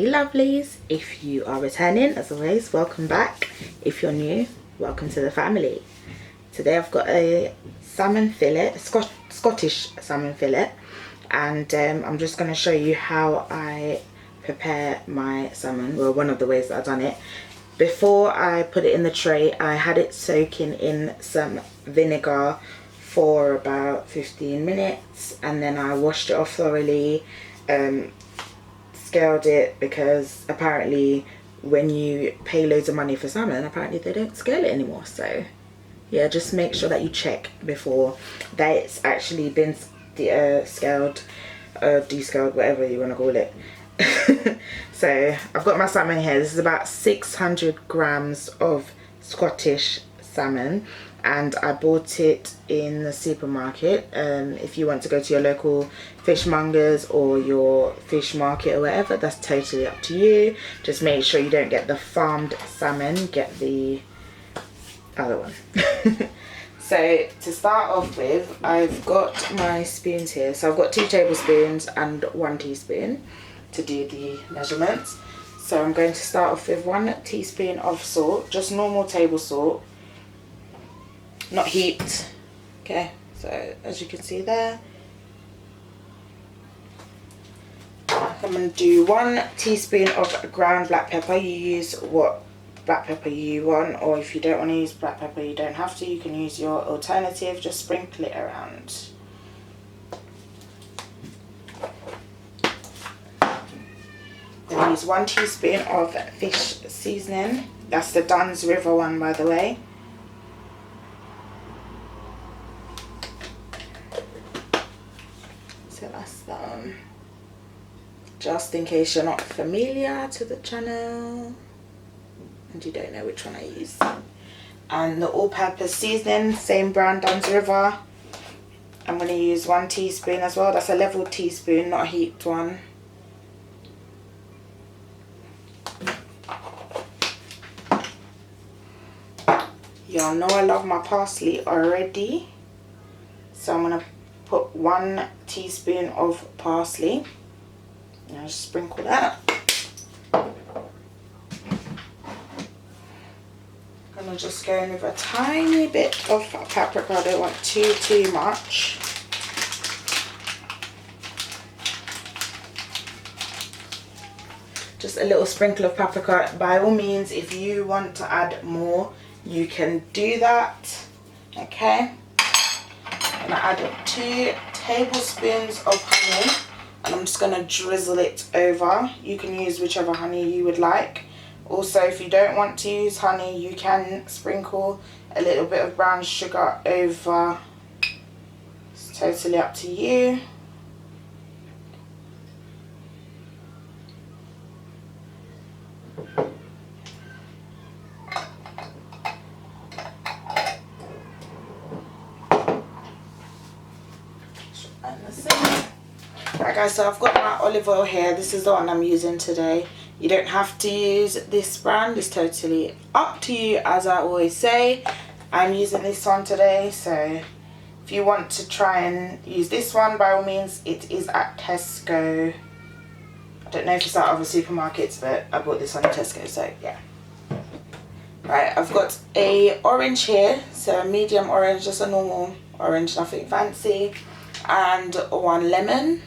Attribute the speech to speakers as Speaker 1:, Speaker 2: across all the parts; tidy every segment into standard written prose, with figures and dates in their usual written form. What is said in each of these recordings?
Speaker 1: Hey lovelies, if you are returning, as always, welcome back. If you're new, welcome to the family. Today I've got a salmon fillet, Scottish salmon fillet, and I'm just going to show you how I prepare my salmon, well, one of the ways that I've done it. Before I put it in the tray, I had it soaking in some vinegar for about 15 minutes, and then I washed it off thoroughly, scaled it, because apparently when you pay loads of money for salmon, apparently they don't scale it anymore. So yeah, just make sure that you check before that it's actually been scaled, descaled, whatever you want to call it. So I've got my salmon here. This is about 600 grams of Scottish salmon, and I bought it in the supermarket. If you want to go to your local fishmongers or your fish market or whatever, that's totally up to you. Just make sure you don't get the farmed salmon, get the other one. So to start off with, I've got my spoons here. So I've got 2 tablespoons and 1 teaspoon to do the measurements. So I'm going to start off with 1 teaspoon of salt, just normal table salt, not heaped. Okay, so as you can see there, I'm going to do 1 teaspoon of ground black pepper. You use what black pepper you want, or if you don't want to use black pepper, you don't have to. You can use your alternative, just sprinkle it around. Then use 1 teaspoon of fish seasoning. That's the Dunn's River one, by the way. So that's that one. Just in case you're not familiar to the channel and you don't know which one I use. And the all-purpose seasoning, same brand, Dunn's River. I'm going to use 1 teaspoon as well. That's a level teaspoon, not a heaped one. Y'all know I love my parsley already, so I'm going to put 1 teaspoon of parsley. Now just sprinkle that. I'm going to just go in with a tiny bit of paprika. I don't want too much. Just a little sprinkle of paprika. By all means, if you want to add more, you can do that. Okay, I'm gonna add 2 tablespoons of honey, and I'm just gonna drizzle it over. You can use whichever honey you would like. Also, if you don't want to use honey, you can sprinkle a little bit of brown sugar over. It's totally up to you. Right guys, so I've got my olive oil here. This is the one I'm using today. You don't have to use this brand, it's totally up to you. As I always say, I'm using this one today, so if you want to try and use this one, by all means, it is at Tesco. I don't know if it's at other supermarkets, but I bought this one at Tesco, so yeah. Right, I've got a orange here, so a medium orange, just a normal orange, nothing fancy, and 1 lemon.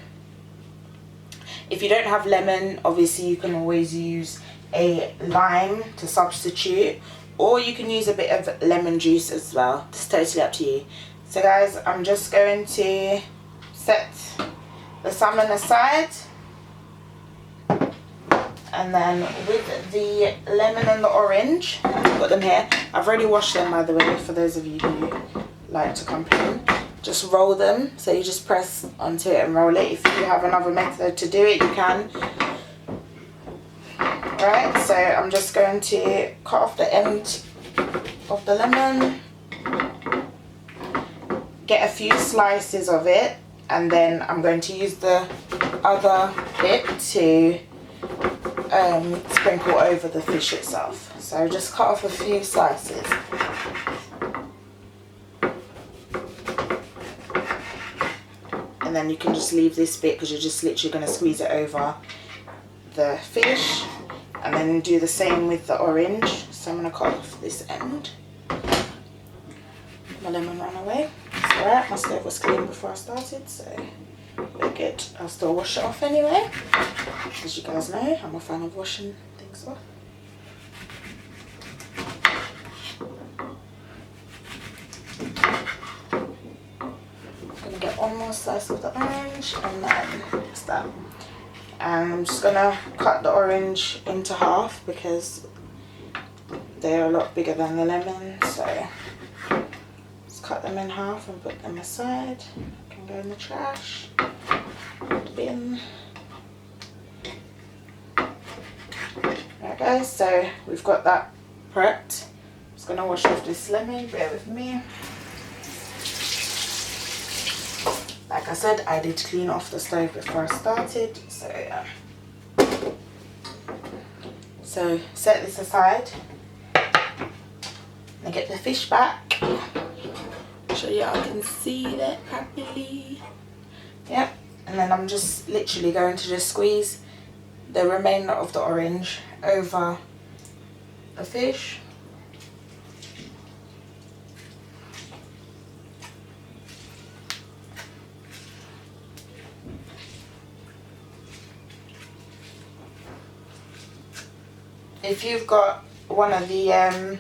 Speaker 1: If you don't have lemon, obviously you can always use a lime to substitute, or you can use a bit of lemon juice as well. It's totally up to you. So guys, I'm just going to set the salmon aside, and then with the lemon and the orange, I've got them here. I've already washed them, by the way, for those of you who like to complain. Just roll them, so you just press onto it and roll it. If you have another method to do it, you can. Right, so I'm just going to cut off the end of the lemon, get a few slices of it, and then I'm going to use the other bit to sprinkle over the fish itself. So just cut off a few slices. And then you can just leave this bit because you're just literally going to squeeze it over the fish, and then do the same with the orange. So I'm going to cut off this end. My lemon ran away. It's alright, my stove was clean before I started, so we're good. I'll still wash it off anyway. As you guys know, I'm a fan of washing things off. I'm going to get one more slice of the orange, and then that's that. And I'm just going to cut the orange into half because they're a lot bigger than the lemon, so just cut them in half and put them aside. Can go in the trash, the bin. Alright guys, so we've got that prepped. I'm just going to wash off this lemon, bear with me. Like I said, I did clean off the stove before I started, so yeah. So set this aside and get the fish back. Show you I can see that properly. Yep, and then I'm just literally going to just squeeze the remainder of the orange over the fish. If you've got one of the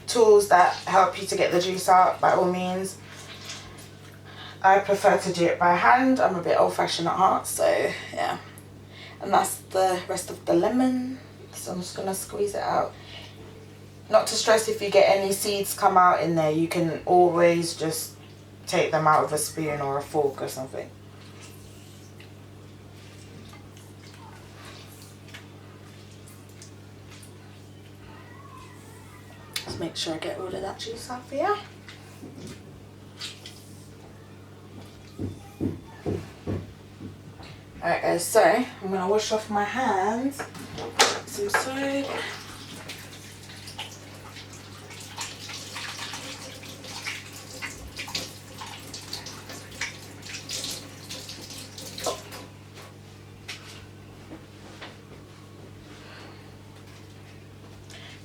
Speaker 1: tools that help you to get the juice out, by all means. I prefer to do it by hand. I'm a bit old-fashioned at heart, so yeah. And that's the rest of the lemon. So I'm just going to squeeze it out. Not to stress if you get any seeds come out in there, you can always just take them out with a spoon or a fork or something. Just make sure I get all of that juice out for you. Alright guys, so I'm going to wash off my hands, some soap.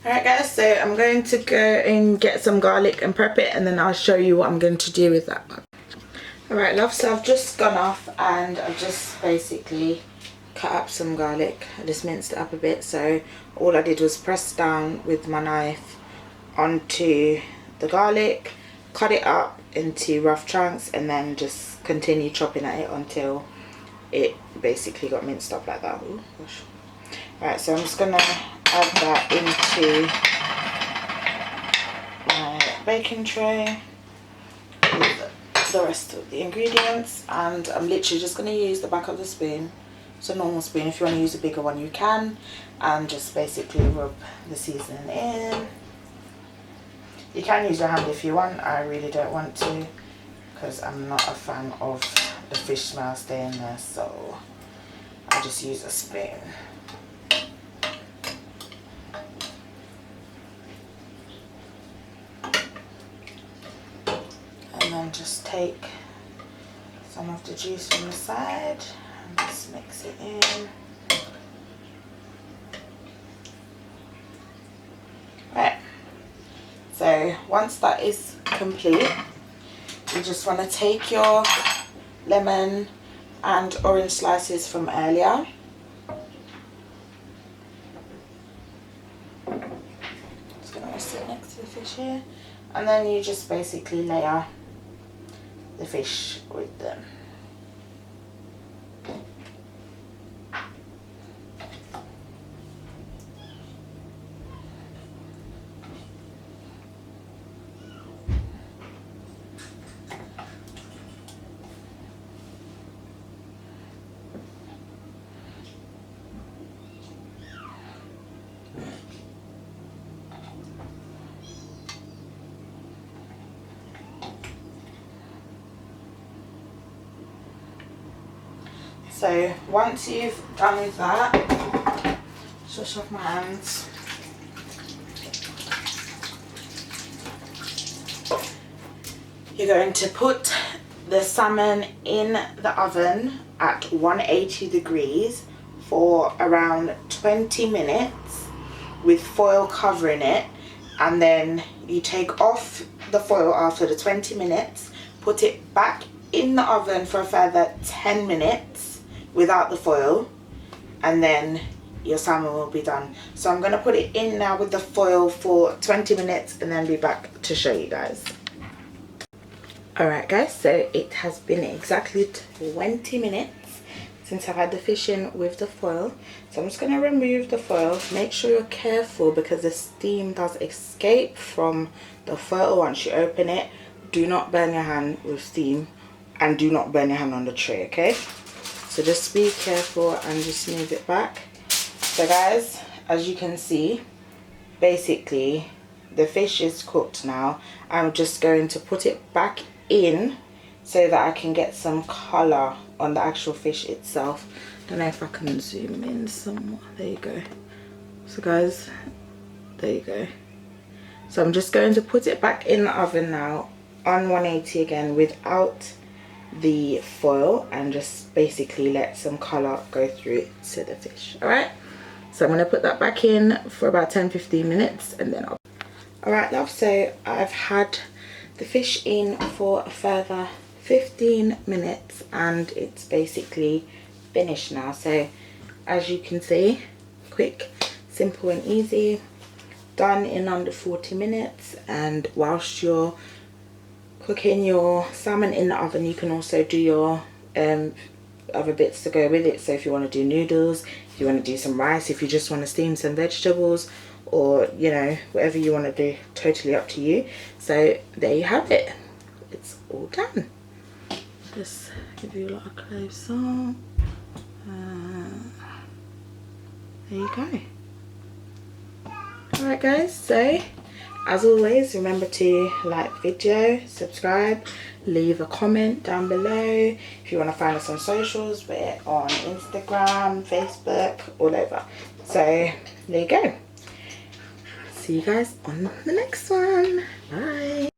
Speaker 1: Alright guys, so I'm going to go and get some garlic and prep it, and then I'll show you what I'm going to do with that one. Alright love, so I've just gone off and I've just basically cut up some garlic. I just minced it up a bit, so all I did was press down with my knife onto the garlic, cut it up into rough chunks, and then just continue chopping at it until it basically got minced up like that. Ooh, gosh. Alright, so I'm just going to add that into my baking tray with the rest of the ingredients, and I'm literally just going to use the back of the spoon. It's a normal spoon. If you want to use a bigger one you can, and just basically rub the seasoning in. You can use your hand if you want. I really don't want to because I'm not a fan of the fish smell staying there, so I just use a spoon. And then just take some of the juice from the side and just mix it in. Right, so once that is complete, you just want to take your lemon and orange slices from earlier, just going to rest it next to the fish here, and then you just basically layer the fish with them. So once you've done with that, just off my hands. You're going to put the salmon in the oven at 180 degrees for around 20 minutes with foil covering it, and then you take off the foil after the 20 minutes, put it back in the oven for a further 10 minutes without the foil, and then your salmon will be done. So I'm going to put it in now with the foil for 20 minutes and then be back to show you guys. Alright guys, so it has been exactly 20 minutes since I've had the fish in with the foil. So I'm just going to remove the foil. Make sure you're careful because the steam does escape from the foil once you open it. Do not burn your hand with steam, and do not burn your hand on the tray, okay? So just be careful and just move it back. So guys, as you can see, basically the fish is cooked now. I'm just going to put it back in so that I can get some colour on the actual fish itself. Don't know if I can zoom in somewhat. There you go. So guys, there you go. So I'm just going to put it back in the oven now on 180 again without the foil, and just basically let some colour go through it to the fish. Alright, so I'm going to put that back in for about 10-15 minutes and then alright love, so I've had the fish in for a further 15 minutes and it's basically finished now. So as you can see, quick, simple and easy, done in under 40 minutes. And whilst you're cooking your salmon in the oven, you can also do your other bits to go with it. So if you want to do noodles, if you want to do some rice, if you just want to steam some vegetables, or you know, whatever you want to do, totally up to you. So there you have it, it's all done. Just give you a lot of close up. There you go. Alright guys, so as always, remember to like the video, subscribe, leave a comment down below. If you want to find us on socials, we're on Instagram, Facebook, all over. So there you go. See you guys on the next one. Bye.